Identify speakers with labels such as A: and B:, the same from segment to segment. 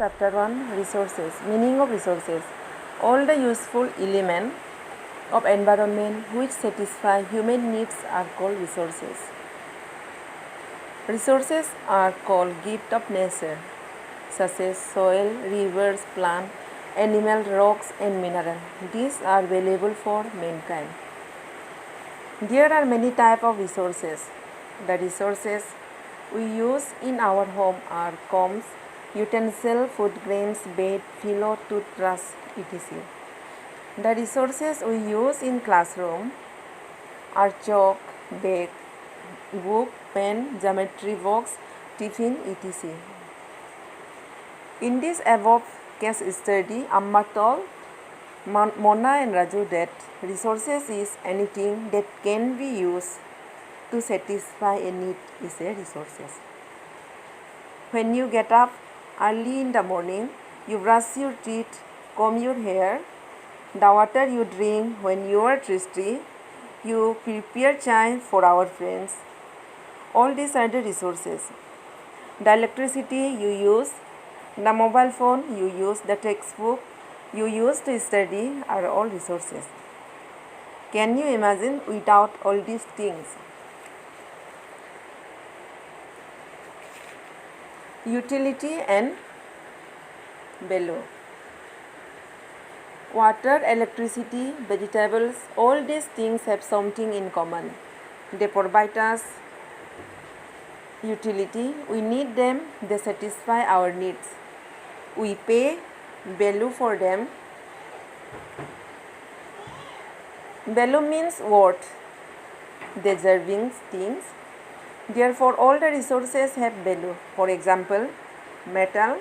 A: Chapter 1 Resources. Meaning of resources. All the useful elements of environment which satisfy human needs are called resources. Resources are called gifts of nature, such as soil, rivers, plant, animal, rocks and mineral. These are valuable for mankind. There are many types of resources. The resources we use in our home are combs, utensils, food grains, bed, pillow, toothbrush, etc. The resources we use in classroom are chalk, bag, book, pen, geometry box, tiffin, etc. In this above case study, Amma told Mona and Raju that resources is anything that can be used to satisfy a need is a resources. When you get up early in the morning, you brush your teeth, comb your hair, the water you drink when you are thirsty, you prepare chai for our friends. All these are the resources. The electricity you use, the mobile phone you use, the textbook you use to study are all resources. Can you imagine without all these things? Utility and value. Water, electricity, vegetables, all these things have something in common. They provide us utility. We need them, they satisfy our needs. We pay value for them. Value means worth, deserving things. Therefore, all the resources have value. For example, metal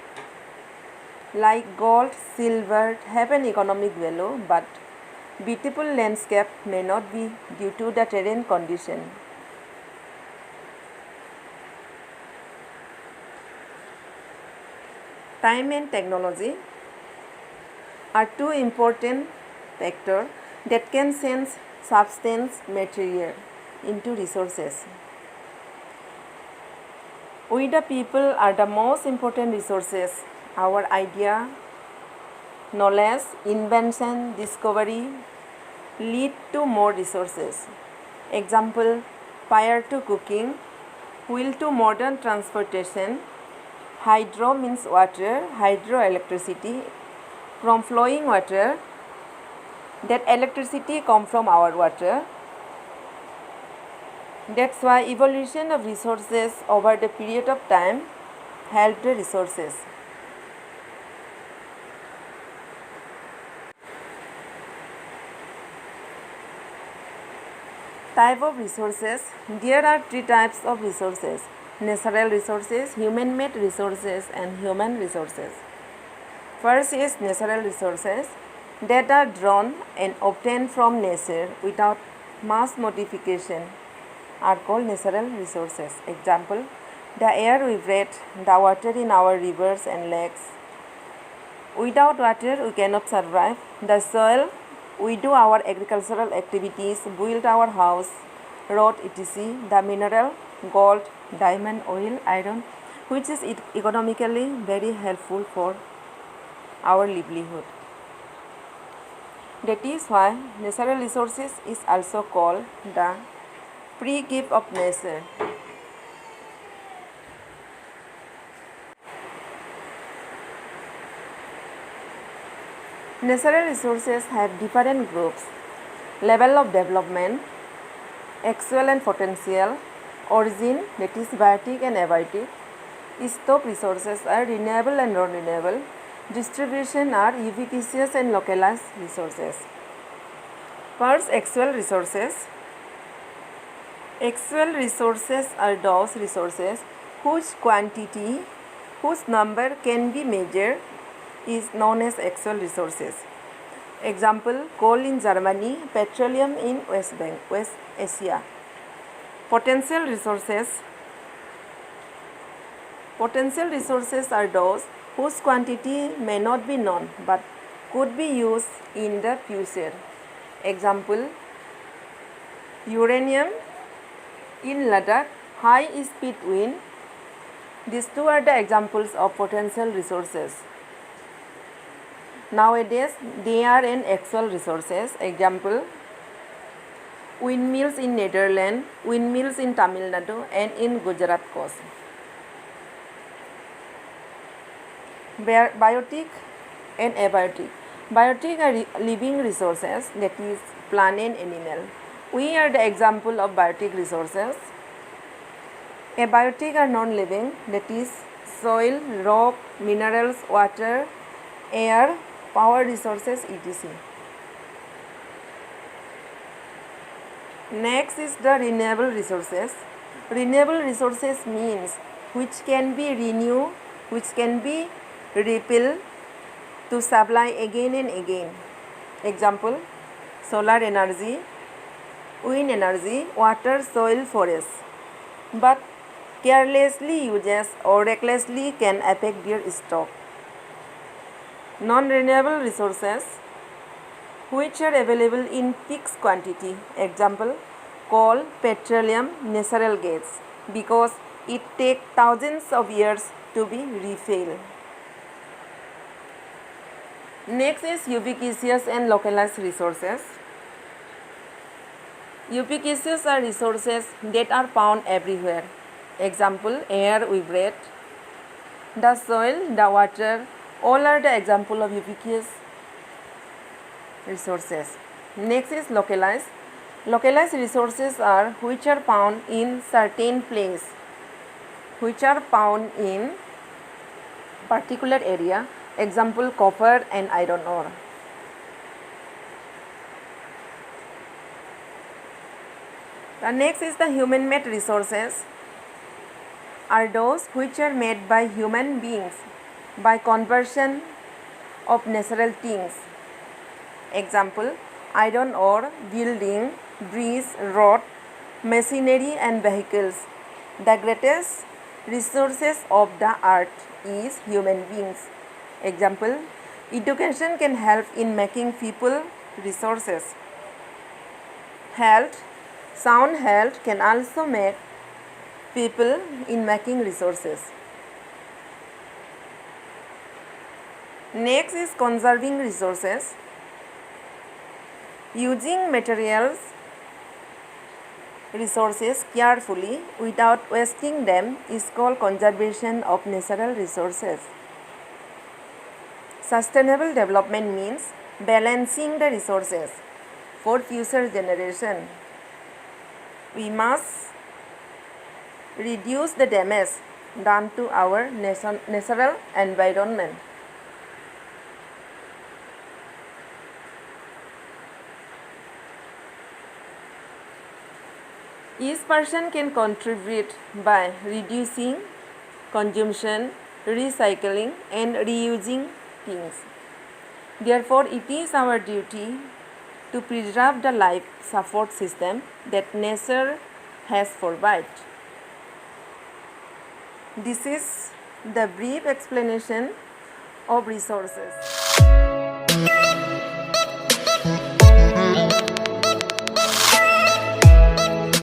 A: like gold, silver have an economic value, but beautiful landscape may not be due to the terrain condition. Time and technology are two important factors that can change substance material into resources. We the people are the most important resources. Our idea, knowledge, invention, discovery lead to more resources. Example, fire to cooking, wheel to modern transportation, hydro means water, hydroelectricity from flowing water, that electricity comes from our water. That's why evolution of resources over the period of time helped the resources. Type of resources. There are three types of resources: natural resources, human-made resources and human resources. First is natural resources that are drawn and obtained from nature without mass modification are called natural resources. Example, the air we breathe, the water in our rivers and lakes. Without water we cannot survive. The soil we do our agricultural activities, build our house, road, etc. The mineral, gold, diamond, oil, iron, which is economically very helpful for our livelihood. That is why natural resources is also called the free gift of nature. Natural resources have different groups: level of development, actual and potential, origin, that is biotic and abiotic, stock resources are renewable and non-renewable, distribution are ubiquitous and localized resources. First, actual resources. Actual resources are those resources whose quantity, whose number can be measured is known as actual resources. Example, coal in Germany, petroleum in West Asia. Potential resources. Potential resources are those whose quantity may not be known but could be used in the future. Example, uranium in Ladakh, high speed wind. These two are the examples of potential resources. Nowadays, they are an actual resources. Example, windmills in Netherlands, windmills in Tamil Nadu and in Gujarat coast. Biotic and abiotic. Biotic are living resources, that is plant and animal. We are the example of biotic resources. Abiotic are non-living, that is soil, rock, minerals, water, air, power resources, etc. Next is the renewable resources. Renewable resources means which can be renewed, which can be repelled to supply again and again. Example, solar energy, wind energy, water, soil, forest. But carelessly uses or recklessly can affect their stock. Non-renewable resources which are available in fixed quantity. Example, coal, petroleum, natural gas, because it takes thousands of years to be refilled. Next is ubiquitous and localized resources. Ubiquitous are resources that are found everywhere. Example, air we breathe, the soil, the water, all are the example of ubiquitous resources. Next is localized. Localized resources are which are found in certain place, which are found in particular area. Example, copper and iron ore. The next is the human-made resources are those which are made by human beings by conversion of natural things. Example, iron ore, building, bridge, road, machinery and vehicles. The greatest resources of the earth is human beings. Example, education can help in making people resources. Health, sound health can also make people in making resources. Next is conserving resources. Using materials resources carefully without wasting them is called conservation of natural resources. Sustainable development means balancing the resources for future generation. We must reduce the damage done to our natural environment. Each person can contribute by reducing consumption, recycling and reusing things. Therefore, it is our duty to preserve the life support system that nature has provided. This is the brief explanation of resources.